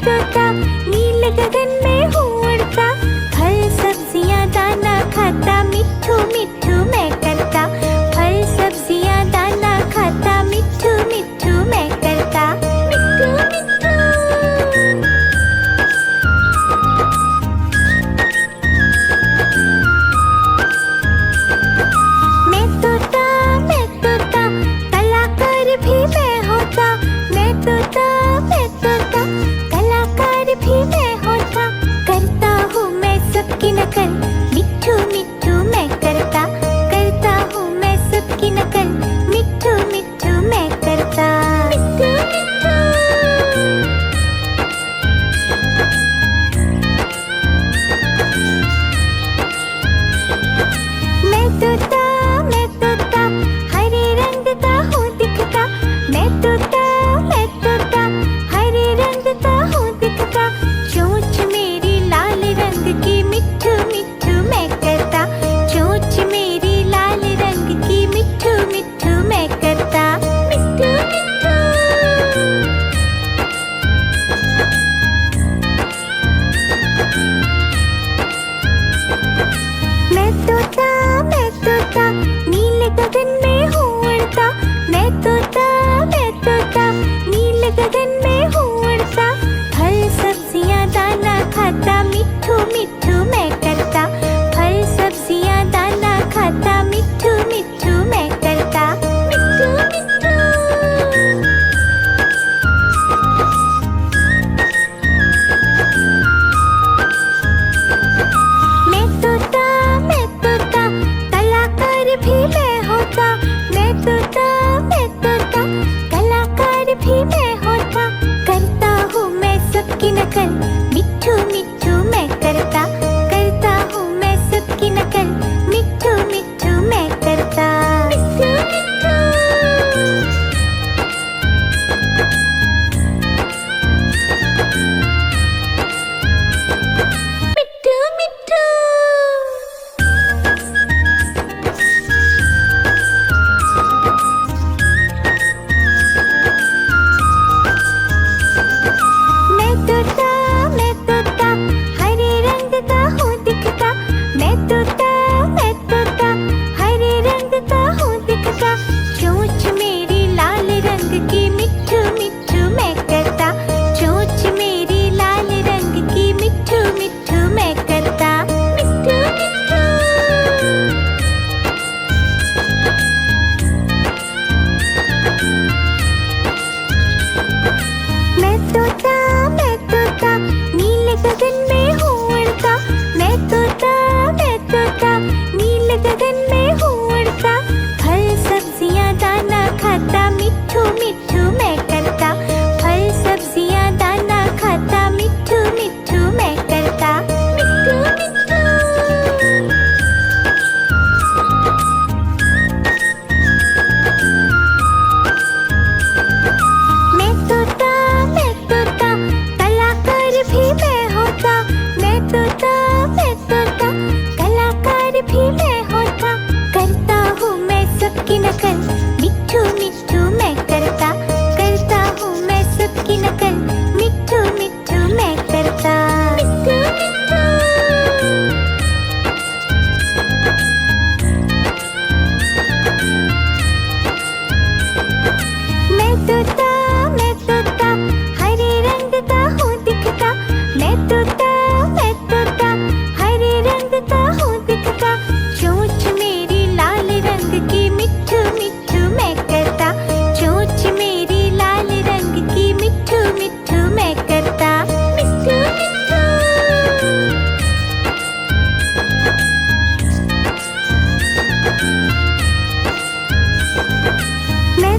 तोता, नील गगन में हूँ उड़ता, फल सब्जियाँ दाना खाता, मिट्ठू मिट्ठू मैं करता, फल सब्जियाँ दाना खाता, मिट्ठू मिट्ठू मैं करता, मिट्ठू मिट्ठू। मैं तोता, कलाकार भी मैं होता, मैं तोता, कलाकार भी मैं होता, करता हूँ मैं सबकी नकल, मिट्ठू मिट्ठू मैं करता, करता हूँ मैं सबकी नकल, मिट्ठू मिट्ठू मैं करता, मिट्ठू मिट्ठू। मैं तोता, हरे रंग का हूँ दिखता, मैं तोता, हरे रंग का हूँ दिखता, चोंच मेरी लाल रंग की, मिट्ठू मिट्ठू मैं करता, चोंच मेरी लाल रंग की, मिट्ठू मिट्ठू मैं करता, मिट्ठू मिट्ठू। मैं तोता, नील गगन में हूँ उड़ता, मैं तोता, नील गगन में हूँ उड़ता, फल सब्जियाँ दाना खाता, मिट्ठू मिट्ठू मैं करता, फल सब्जियाँ दाना खाता, मिट्ठू मिट्ठू मैं करता, मिट्ठू मिट्ठू। मैं तोता, कलाकार भी मैं होता, मैं तोता, कलाकार भी मैं होता, करता हूँ मैं सबकी नकल, मिट्ठू मिट्ठू मैं करता, करता हूँ मैं सबकी नकल, मिट्ठू मिट्ठू मैं करता, मिट्ठू मिट्ठू। मिट्ठू मिट्ठू। मैं तोता, हरे रंग का हूँ दिखता, मैं तोता, हरे रंग का हूँ दिखता, चोंच मेरी लाल रंग की, मिट्ठू मिट्ठू मैं करता, चोंच मेरी लाल रंग की, मिट्ठू मिट्ठू मैं करता, मिट्ठू मिट्ठू। मैं तोता, नील गगन में हूँ उड़ता, मैं तोता, नील गगन में हूँ उड़ता, फल सब्जियाँ दाना खाता, मिट्ठू मिट्ठू मैं करता, फल सब्जियाँ दाना खाता, मिट्ठू मिट्ठू मैं करता, मिट्ठू मिट्ठू। मैं तोता, कलाकार भी मैं होता, मैं तोता, कलाकार भी मैं होता, करता हूँ मैं सबकी नकल, मिट्ठू मिट्ठू मैं करता, करता हूँ मैं सबकी नकल, मिट्ठू मिट्ठू मैं करता, मिट्ठू मिट्ठू। मैं तोता, हरे रंग का हूँ दिखता, मैं तोता, हरे रंग का हूँ दिखता, चोंच मेरी लाल रंग की, मिट्ठू मिट्ठू मैं करता, चोंच मेरी लाल रंग की, मिट्ठू मिट्ठू मैं करता, मिट्ठू मिट्ठू। मैं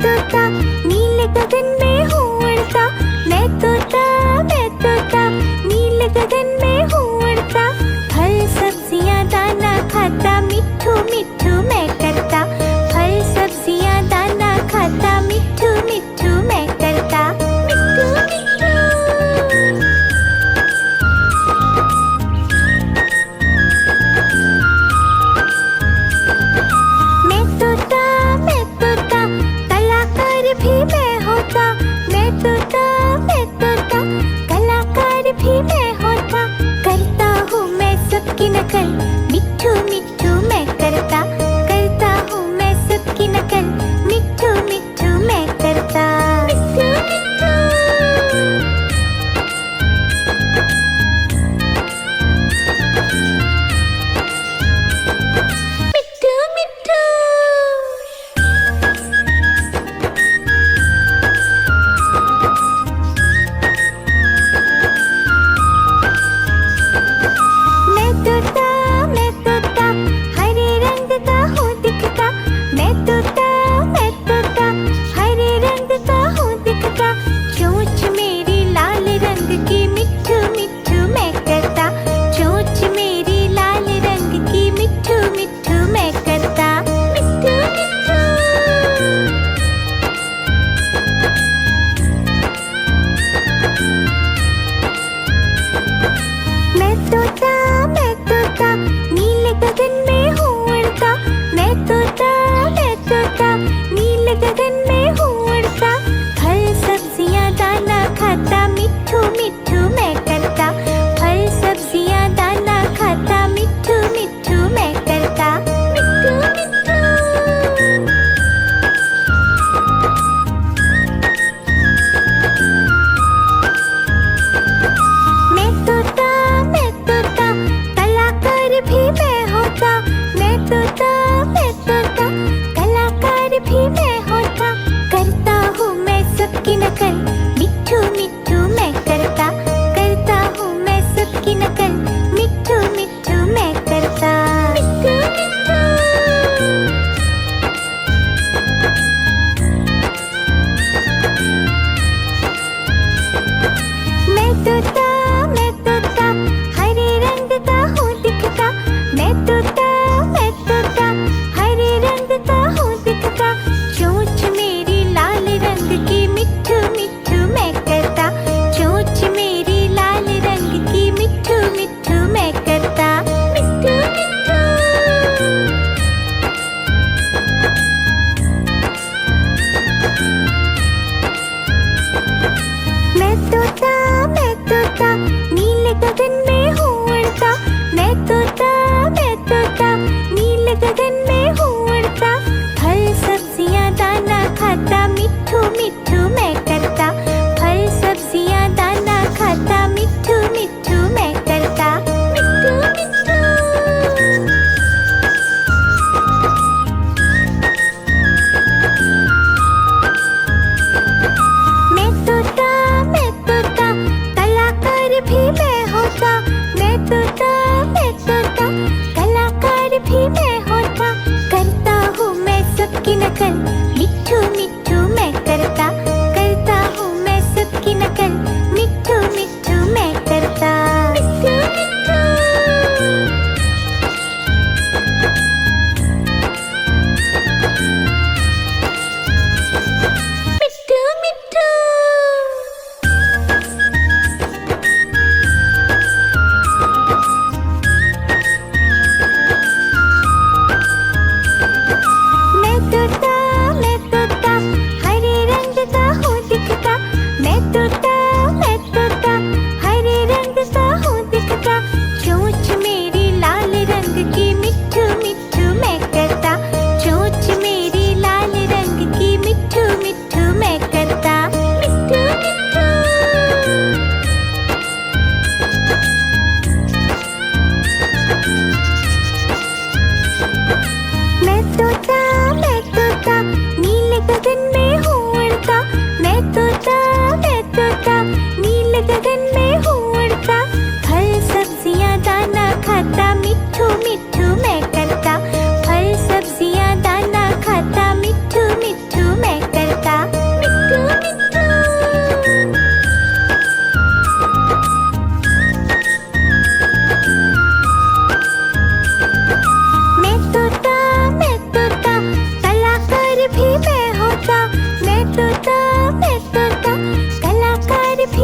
तोता, नील गगन में हूँ उड़ता, मैं तोता, नील गगन में हूँ उड़ता, फल सब्जियाँ दाना खाता, मिट्ठू मिट्ठू मैं करता, फल सब्जियाँ दाना खाता, मिट्ठू मिट्ठू मैं करता, मिट्ठू मिट्ठू। मैं तोता, कलाकार भी मैं होता, मैं तोता, मैं तोता, कलाकार भी मैं होता। करता हूँ मैं सबकी नकल, मिट्ठू मिट्ठू मैं करता। करता हूँ मैं सबकी नकल, मिट्ठू मिट्ठू मैं करता। मिट्ठू मिट्ठू मिट्ठू मिट्ठू। मैं तोता, हरे रंग का हूँ दिखता। मैं तोता, हरे रंग का हूँ दिखता। चोंच मेरी लाल रंग की, मिट्ठू मिट्ठू मैं करता। चोंच मेरी लाल रंग की, मिट्ठू मिट्ठू मैं करता। मिट्ठू मिट्ठू मैं तोता, नीले गगन में हूँ उड़ता। मैं तोता, नीले गगन में हूँ उड़ता। फल सब्जियाँ दाना खाता, मिट्ठू मिट्ठू मैं करता। फल सब्जियाँ दाना खाता, मिट्ठू मिट्ठू मैं करता। मिट्ठू मिट्ठू मैं तोता, कलाकार भी मैं होता। मैं तोता, कलाकार भी मैं होता। करता हूँ मैं सबकी नकल, मिट्ठू मिट्ठू मैं करता। करता हूँ मैं सबकी नकल, मिट्ठू मिट्ठू मैं करता। मिट्ठू मिट्ठू मैं तोता, हरे रंग का हूँ दिखता। मैं तोता, हरे रंग का हूँ दिखता। चोंच मेरी लाल रंग की, मिट्ठू मिट्ठू मैं करता। चोंच मेरी लाल रंग की, मिट्ठू मिट्ठू मैं करता। मिट्ठू मिट्ठू मैं तोता, नीले गगन में हूँ उड़ता। मैं तोता, नीले गगन में हूँ उड़ता। फल सब्जियाँ दाना खाता, मिट्ठू मिट्ठू मैं करता। फल सब्जियाँ दाना खाता, मिट्ठू मिट्ठू मैं करता। मिट्ठू मिट्ठू मैं तोता, कलाकार भी मैं होता। मैं तोता, कलाकार भी मैं होता। करता हूँ मैं सबकी नकल, मिट्ठू मिट्ठू मैं करता। करता हूँ मैं सबकी नकल, मिट्ठू मिट्ठू मैं करता। मिट्ठू मिट्ठू मिट्ठू मिट्ठू मैं तोता, हरे रंग का हूँ दिखता। मैं तोता, हरे रंग का हूँ दिखता। चोंच मेरी लाल रंग की, मिट्ठू मिट्ठू मैं करता। चोंच मेरी लाल रंग की, मिट्ठू मिट्ठू मैं करता। मिट्ठू मिट्ठू मैं तोता, नीले गगन में हूँ उड़ता। मैं तोता, नीले गगन में हूँ उड़ता। फल सब्जियाँ दाना खाता, मिट्ठू मिट्ठू मैं करता। फल सब्जियाँ दाना खाता, मिट्ठू मिट्ठू मैं करता। मिट्ठू मिट्ठू मैं तोता, कलाकार भी मैं होता। मैं तोता, कलाकार भी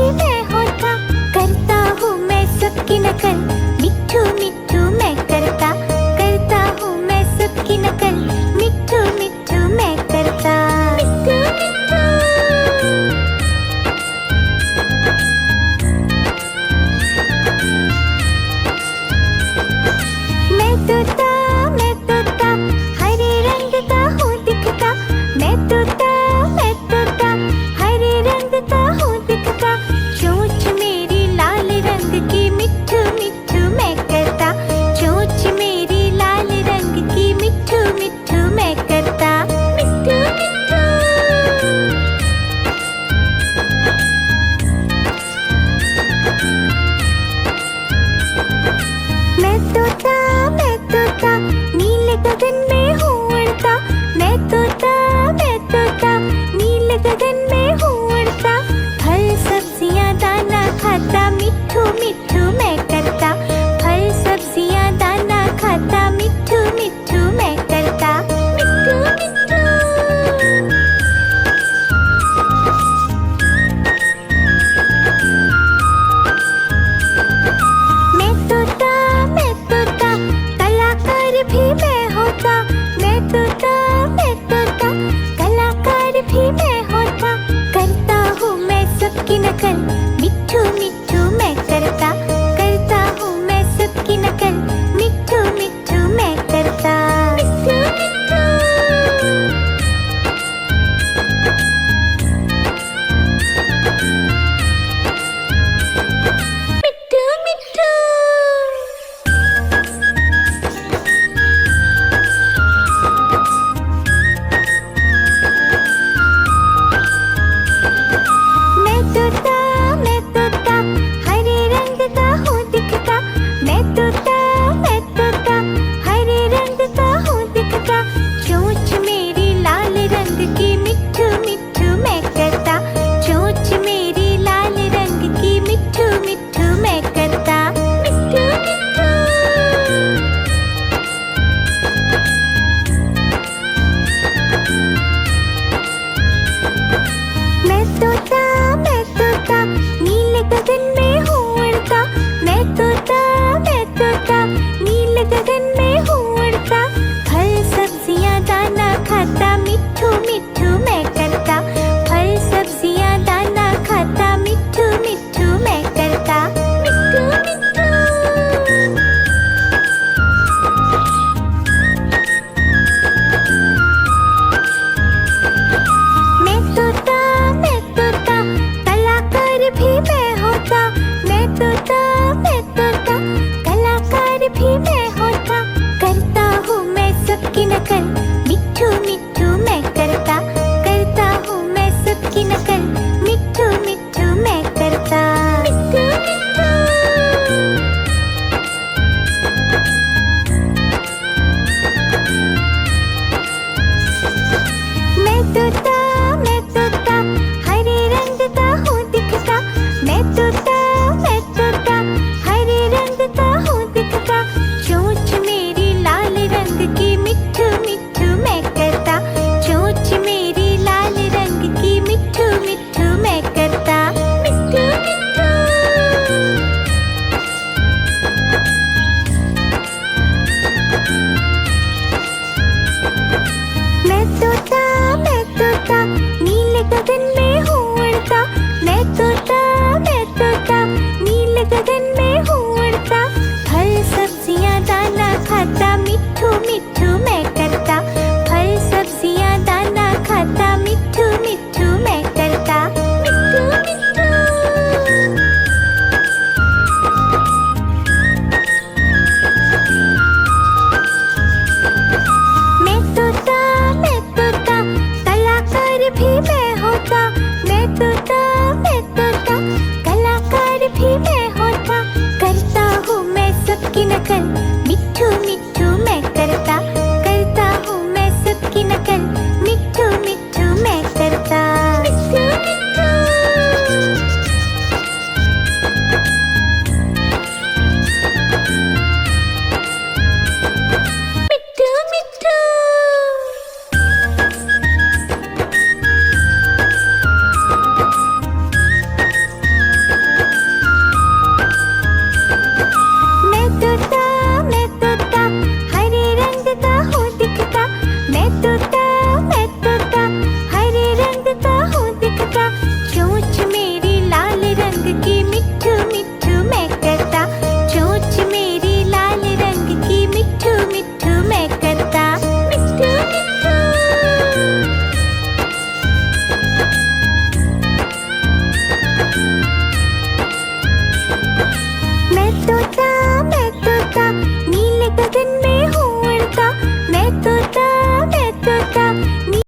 की नकल मिट्ठू मिट्ठू मैं करता।